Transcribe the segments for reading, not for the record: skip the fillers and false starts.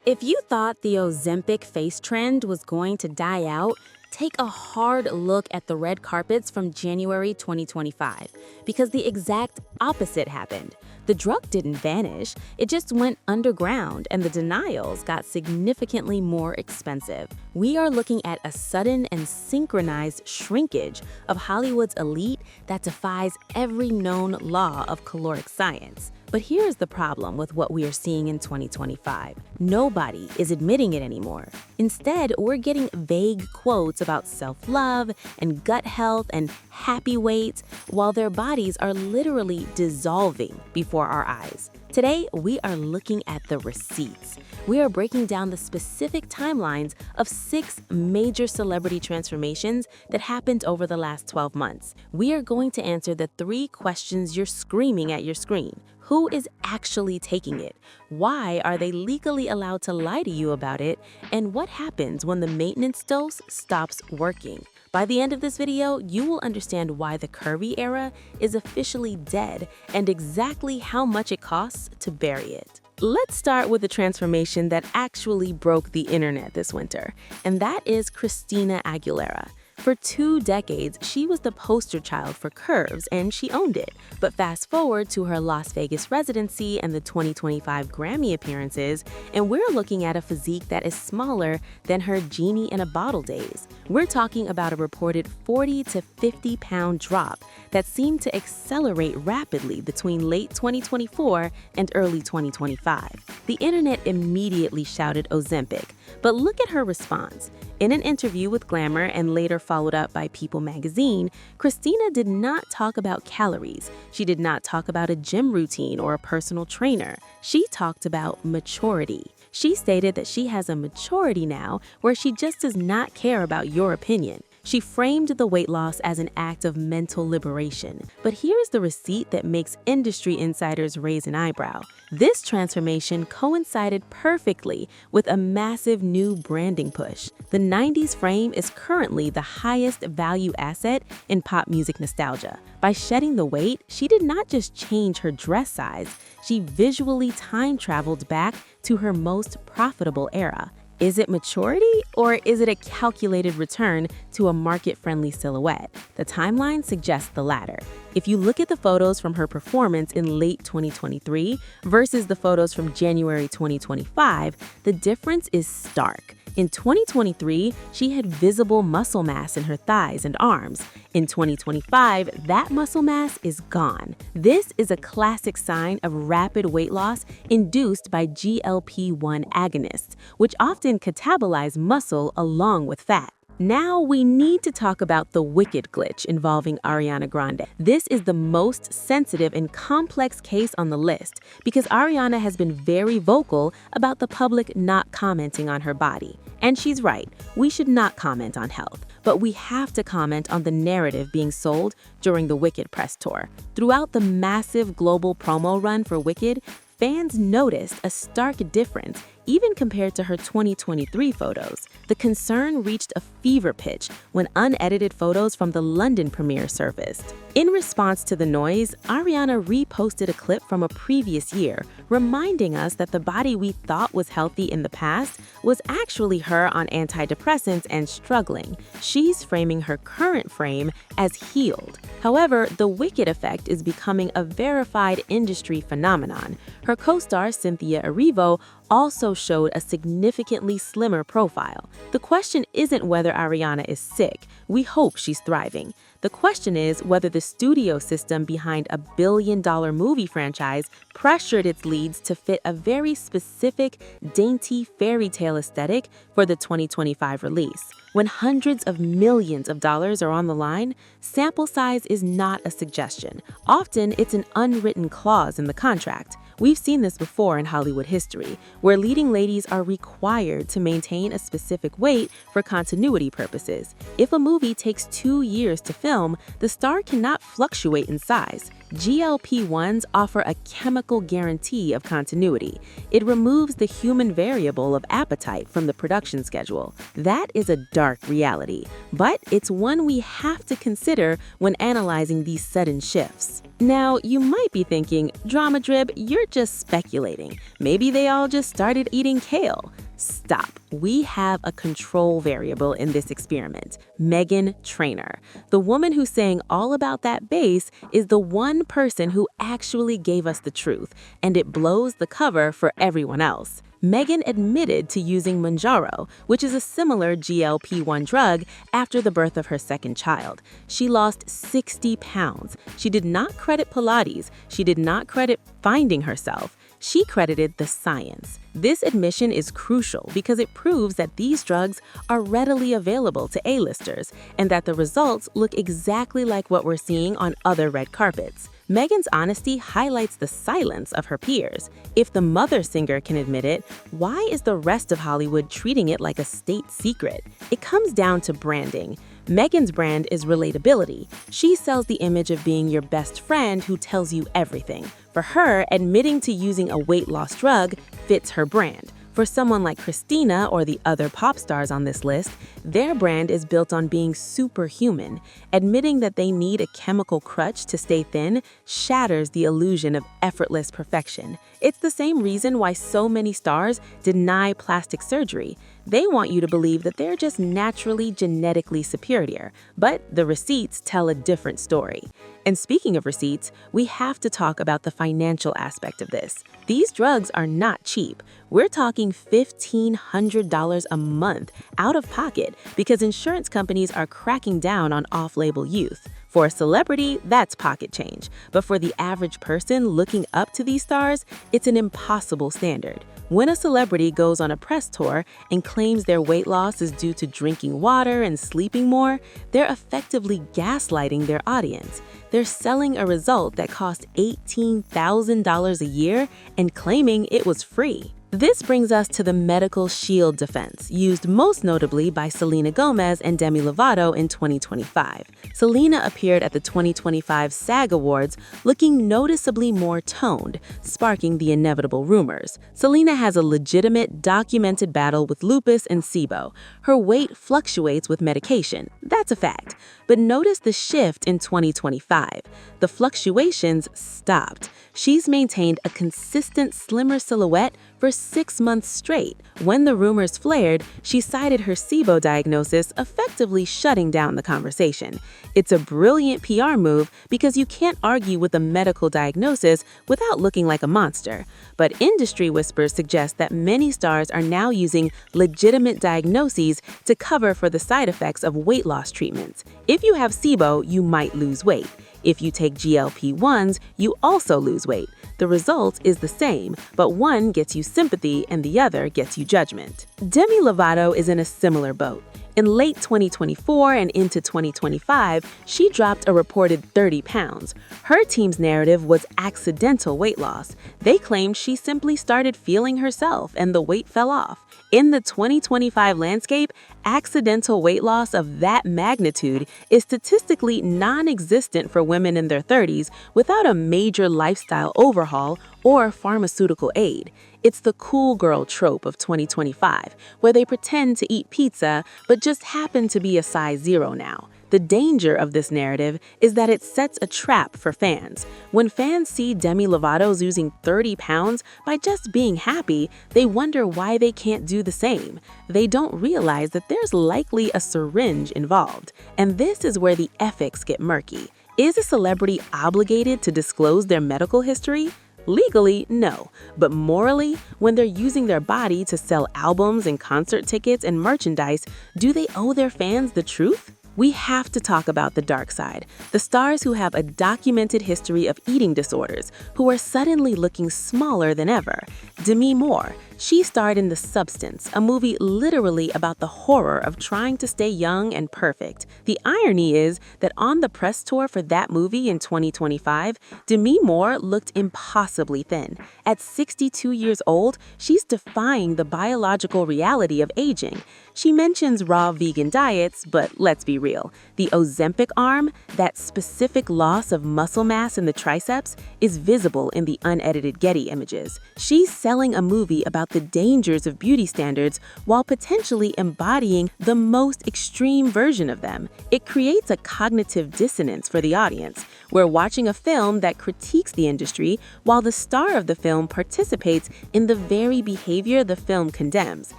If you thought the Ozempic face trend was going to die out, take a hard look at the red carpets from January 2025, because the exact opposite happened. The drug didn't vanish, it just went underground, and the denials got significantly more expensive. We are looking at a sudden and synchronized shrinkage of Hollywood's elite that defies every known law of caloric science. But here's the problem with what we are seeing in 2025. Nobody is admitting it anymore. Instead, we're getting vague quotes about self-love and gut health and happy weight, while their bodies are literally dissolving before our eyes. Today, we are looking at the receipts. We are breaking down the specific timelines of 6 major celebrity transformations that happened over the last 12 months. We are going to answer the 3 questions you're screaming at your screen. Who is actually taking it? Why are they legally allowed to lie to you about it? And what happens when the maintenance dose stops working? By the end of this video, you will understand why the curvy era is officially dead and exactly how much it costs to bury it. Let's start with the transformation that actually broke the internet this winter, and that is Christina Aguilera. For 2 decades, she was the poster child for curves, and she owned it. But fast forward to her Las Vegas residency and the 2025 Grammy appearances, and we're looking at a physique that is smaller than her genie in a bottle days. We're talking about a reported 40 to 50 pound drop that seemed to accelerate rapidly between late 2024 and early 2025. The internet immediately shouted Ozempic, but look at her response. In an interview with Glamour and later followed up by People magazine, Christina did not talk about calories. She did not talk about a gym routine or a personal trainer. She talked about maturity. She stated that she has a maturity now where she just does not care about your opinion. She framed the weight loss as an act of mental liberation. But here's the receipt that makes industry insiders raise an eyebrow. This transformation coincided perfectly with a massive new branding push. The 90s frame is currently the highest value asset in pop music nostalgia. By shedding the weight, she did not just change her dress size, she visually time-traveled back to her most profitable era. Is it maturity, or is it a calculated return to a market-friendly silhouette? The timeline suggests the latter. If you look at the photos from her performance in late 2023 versus the photos from January 2025, the difference is stark. In 2023, she had visible muscle mass in her thighs and arms. In 2025, that muscle mass is gone. This is a classic sign of rapid weight loss induced by GLP-1 agonists, which often catabolize muscle along with fat. Now we need to talk about the wicked glitch involving Ariana Grande. This is the most sensitive and complex case on the list because Ariana has been very vocal about the public not commenting on her body. And she's right, we should not comment on health, but we have to comment on the narrative being sold during the Wicked press tour. Throughout the massive global promo run for Wicked, fans noticed a stark difference even compared to her 2023 photos. The concern reached a fever pitch when unedited photos from the London premiere surfaced. In response to the noise, Ariana reposted a clip from a previous year, reminding us that the body we thought was healthy in the past was actually her on antidepressants and struggling. She's framing her current frame as healed. However, the Wicked effect is becoming a verified industry phenomenon. Her co-star Cynthia Erivo also showed a significantly slimmer profile. The question isn't whether Ariana is sick. We hope she's thriving. The question is whether the studio system behind a billion-dollar movie franchise pressured its leads to fit a very specific, dainty fairy tale aesthetic for the 2025 release. When hundreds of millions of dollars are on the line, sample size is not a suggestion. Often, it's an unwritten clause in the contract. We've seen this before in Hollywood history, where leading ladies are required to maintain a specific weight for continuity purposes. If a movie takes 2 years to film, the star cannot fluctuate in size. GLP-1s offer a chemical guarantee of continuity. It removes the human variable of appetite from the production schedule. That is a dark reality, but it's one we have to consider when analyzing these sudden shifts. Now, you might be thinking, Drama Drib, you're just speculating. Maybe they all just started eating kale. Stop. We have a control variable in this experiment, Meghan Trainor. The woman who sang all about that bass is the one person who actually gave us the truth, and it blows the cover for everyone else. Meghan admitted to using Mounjaro, which is a similar GLP-1 drug, after the birth of her second child. She lost 60 pounds. She did not credit Pilates. She did not credit finding herself. She credited the science. This admission is crucial because it proves that these drugs are readily available to A-listers and that the results look exactly like what we're seeing on other red carpets. Meghan's honesty highlights the silence of her peers. If the mother singer can admit it, why is the rest of Hollywood treating it like a state secret? It comes down to branding. Meghan's brand is relatability. She sells the image of being your best friend who tells you everything. For her, admitting to using a weight loss drug fits her brand. For someone like Christina or the other pop stars on this list, their brand is built on being superhuman. Admitting that they need a chemical crutch to stay thin shatters the illusion of effortless perfection. It's the same reason why so many stars deny plastic surgery. They want you to believe that they're just naturally genetically superior, but the receipts tell a different story. And speaking of receipts, we have to talk about the financial aspect of this. These drugs are not cheap. We're talking $1,500 a month out of pocket because insurance companies are cracking down on off-label use. For a celebrity, that's pocket change. But for the average person looking up to these stars, it's an impossible standard. When a celebrity goes on a press tour and claims their weight loss is due to drinking water and sleeping more, they're effectively gaslighting their audience. They're selling a result that cost $18,000 a year and claiming it was free. This brings us to the medical shield defense, used most notably by Selena Gomez and Demi Lovato in 2025. Selena appeared at the 2025 SAG Awards looking noticeably more toned, sparking the inevitable rumors. Selena has a legitimate, documented battle with lupus and SIBO. Her weight fluctuates with medication. That's a fact. But notice the shift in 2025. The fluctuations stopped. She's maintained a consistent, slimmer silhouette for 6 months straight. When the rumors flared, she cited her SIBO diagnosis, effectively shutting down the conversation. It's a brilliant PR move because you can't argue with a medical diagnosis without looking like a monster. But industry whispers suggest that many stars are now using legitimate diagnoses to cover for the side effects of weight loss treatments. If you have SIBO, you might lose weight. If you take GLP-1s, you also lose weight. The result is the same, but one gets you sympathy and the other gets you judgment. Demi Lovato is in a similar boat. In late 2024 and into 2025, she dropped a reported 30 pounds. Her team's narrative was accidental weight loss. They claimed she simply started feeling herself and the weight fell off. In the 2025 landscape, accidental weight loss of that magnitude is statistically non-existent for women in their 30s without a major lifestyle overhaul or pharmaceutical aid. It's the cool girl trope of 2025, where they pretend to eat pizza but just happen to be a size 0 now. The danger of this narrative is that it sets a trap for fans. When fans see Demi Lovato losing 30 pounds by just being happy, they wonder why they can't do the same. They don't realize that there's likely a syringe involved, and this is where the ethics get murky. Is a celebrity obligated to disclose their medical history? Legally, no. But morally, when they're using their body to sell albums and concert tickets and merchandise, do they owe their fans the truth? We have to talk about the dark side, the stars who have a documented history of eating disorders, who are suddenly looking smaller than ever. Demi Moore, she starred in The Substance, a movie literally about the horror of trying to stay young and perfect. The irony is that on the press tour for that movie in 2025, Demi Moore looked impossibly thin. At 62 years old, she's defying the biological reality of aging. She mentions raw vegan diets, but let's be real. The Ozempic arm, that specific loss of muscle mass in the triceps, is visible in the unedited Getty images. She's selling a movie about about the dangers of beauty standards while potentially embodying the most extreme version of them. It creates a cognitive dissonance for the audience. We're watching a film that critiques the industry while the star of the film participates in the very behavior the film condemns.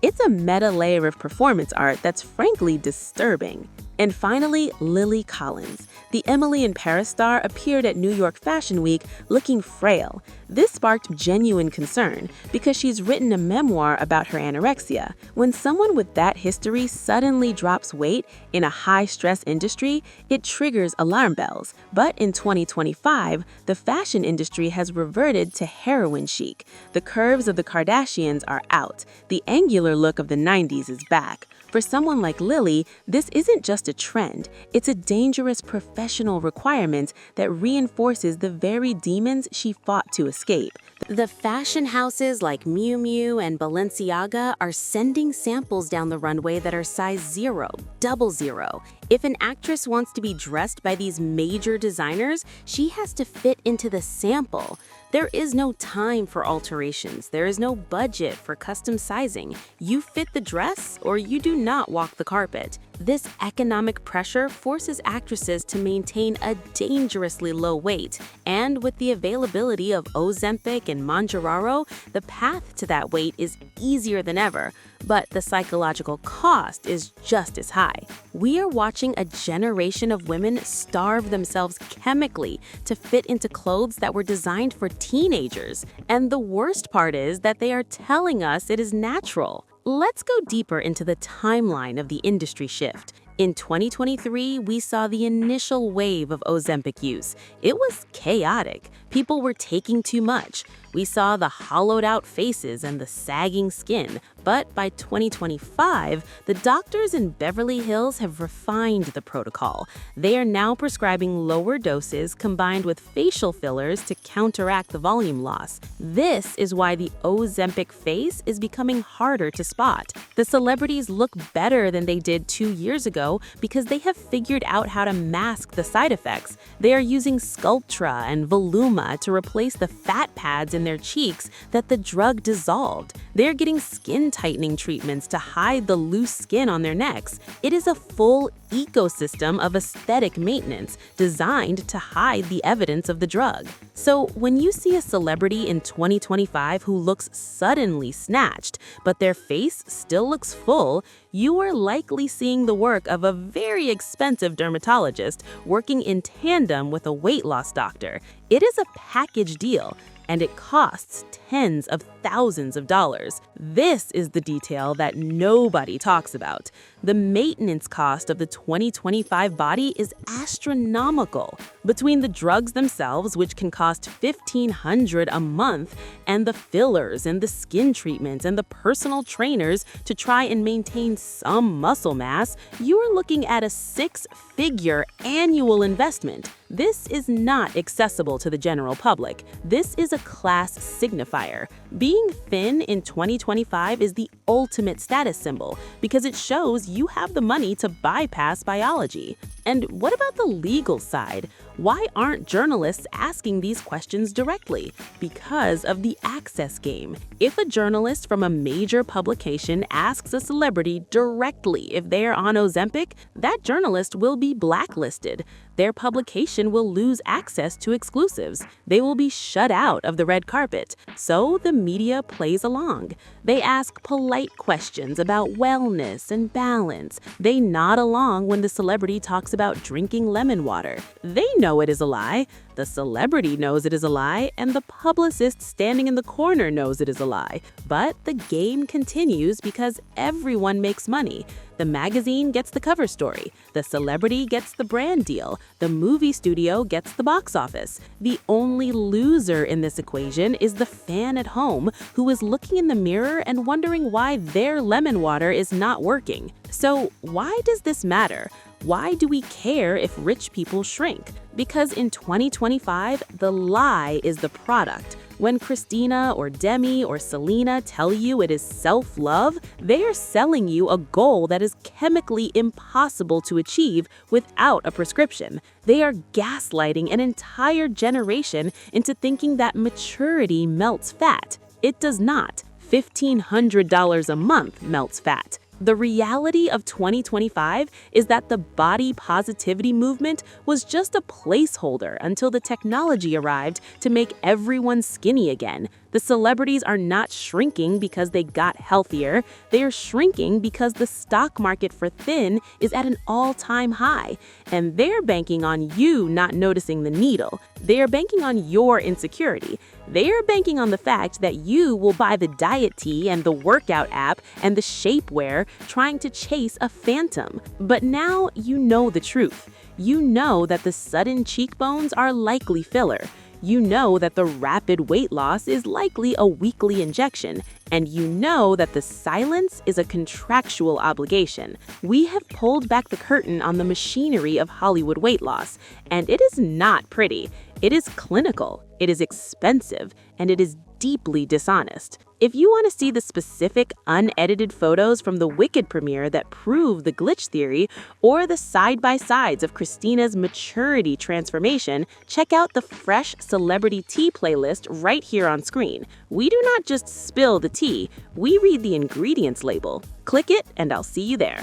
It's a meta layer of performance art that's frankly disturbing. And finally, Lily Collins. The Emily in Paris star appeared at New York Fashion Week looking frail. This sparked genuine concern because she's written a memoir about her anorexia. When someone with that history suddenly drops weight in a high-stress industry, it triggers alarm bells. But in 2025, the fashion industry has reverted to heroin chic. The curves of the Kardashians are out. The angular look of the 90s is back. For someone like Lily, this isn't just a trend, it's a dangerous professional requirement that reinforces the very demons she fought to escape. The fashion houses like Miu Miu and Balenciaga are sending samples down the runway that are size 0, 00. If an actress wants to be dressed by these major designers, she has to fit into the sample. There is no time for alterations. There is no budget for custom sizing. You fit the dress or you do not walk the carpet. This economic pressure forces actresses to maintain a dangerously low weight. And with the availability of Ozempic and Mounjaro, the path to that weight is easier than ever. But the psychological cost is just as high. We are watching a generation of women starve themselves chemically to fit into clothes that were designed for teenagers. And the worst part is that they are telling us it is natural. Let's go deeper into the timeline of the industry shift. In 2023, we saw the initial wave of Ozempic use. It was chaotic. People were taking too much. We saw the hollowed-out faces and the sagging skin. But by 2025, the doctors in Beverly Hills have refined the protocol. They are now prescribing lower doses combined with facial fillers to counteract the volume loss. This is why the Ozempic Face is becoming harder to spot. The celebrities look better than they did 2 years ago because they have figured out how to mask the side effects. They are using Sculptra and Voluma to replace the fat pads in their cheeks that the drug dissolved. They're getting skin tightening treatments to hide the loose skin on their necks. It is a full ecosystem of aesthetic maintenance designed to hide the evidence of the drug. So when you see a celebrity in 2025 who looks suddenly snatched, but their face still looks full, you are likely seeing the work of a very expensive dermatologist working in tandem with a weight loss doctor. It is a package deal, and it costs tens of thousands of dollars. This is the detail that nobody talks about. The maintenance cost of the 2025 body is astronomical. Between the drugs themselves, which can cost $1,500 a month, and the fillers and the skin treatments and the personal trainers to try and maintain some muscle mass, you are looking at a six-figure annual investment. This is not accessible to the general public. This is a class signifier. Being thin in 2025 is the ultimate status symbol because it shows you have the money to bypass biology. And what about the legal side? Why aren't journalists asking these questions directly? Because of the access game. If a journalist from a major publication asks a celebrity directly if they are on Ozempic, that journalist will be blacklisted. Their publication will lose access to exclusives. They will be shut out of the red carpet. So the media plays along. They ask polite questions about wellness and balance. They nod along when the celebrity talks about drinking lemon water. They know it is a lie. The celebrity knows it is a lie, and the publicist standing in the corner knows it is a lie. But the game continues because everyone makes money. The magazine gets the cover story. The celebrity gets the brand deal. The movie studio gets the box office. The only loser in this equation is the fan at home who is looking in the mirror and wondering why their lemon water is not working. So why does this matter? Why do we care if rich people shrink? Because in 2025, the lie is the product. When Christina or Demi or Selena tell you it is self-love, they are selling you a goal that is chemically impossible to achieve without a prescription. They are gaslighting an entire generation into thinking that maturity melts fat. It does not. $1,500 a month melts fat. The reality of 2025 is that the body positivity movement was just a placeholder until the technology arrived to make everyone skinny again. The celebrities are not shrinking because they got healthier. They are shrinking because the stock market for thin is at an all-time high. And they're banking on you not noticing the needle. They are banking on your insecurity. They are banking on the fact that you will buy the diet tea and the workout app and the shapewear trying to chase a phantom. But now you know the truth. You know that the sudden cheekbones are likely filler. You know that the rapid weight loss is likely a weekly injection, and you know that the silence is a contractual obligation. We have pulled back the curtain on the machinery of Hollywood weight loss, and it is not pretty. It is clinical, it is expensive, and it is deeply dishonest. If you want to see the specific, unedited photos from the Wicked premiere that prove the glitch theory, or the side-by-sides of Christina's maturity transformation, check out the Fresh Celebrity Tea playlist right here on screen. We do not just spill the tea, we read the ingredients label. Click it, and I'll see you there.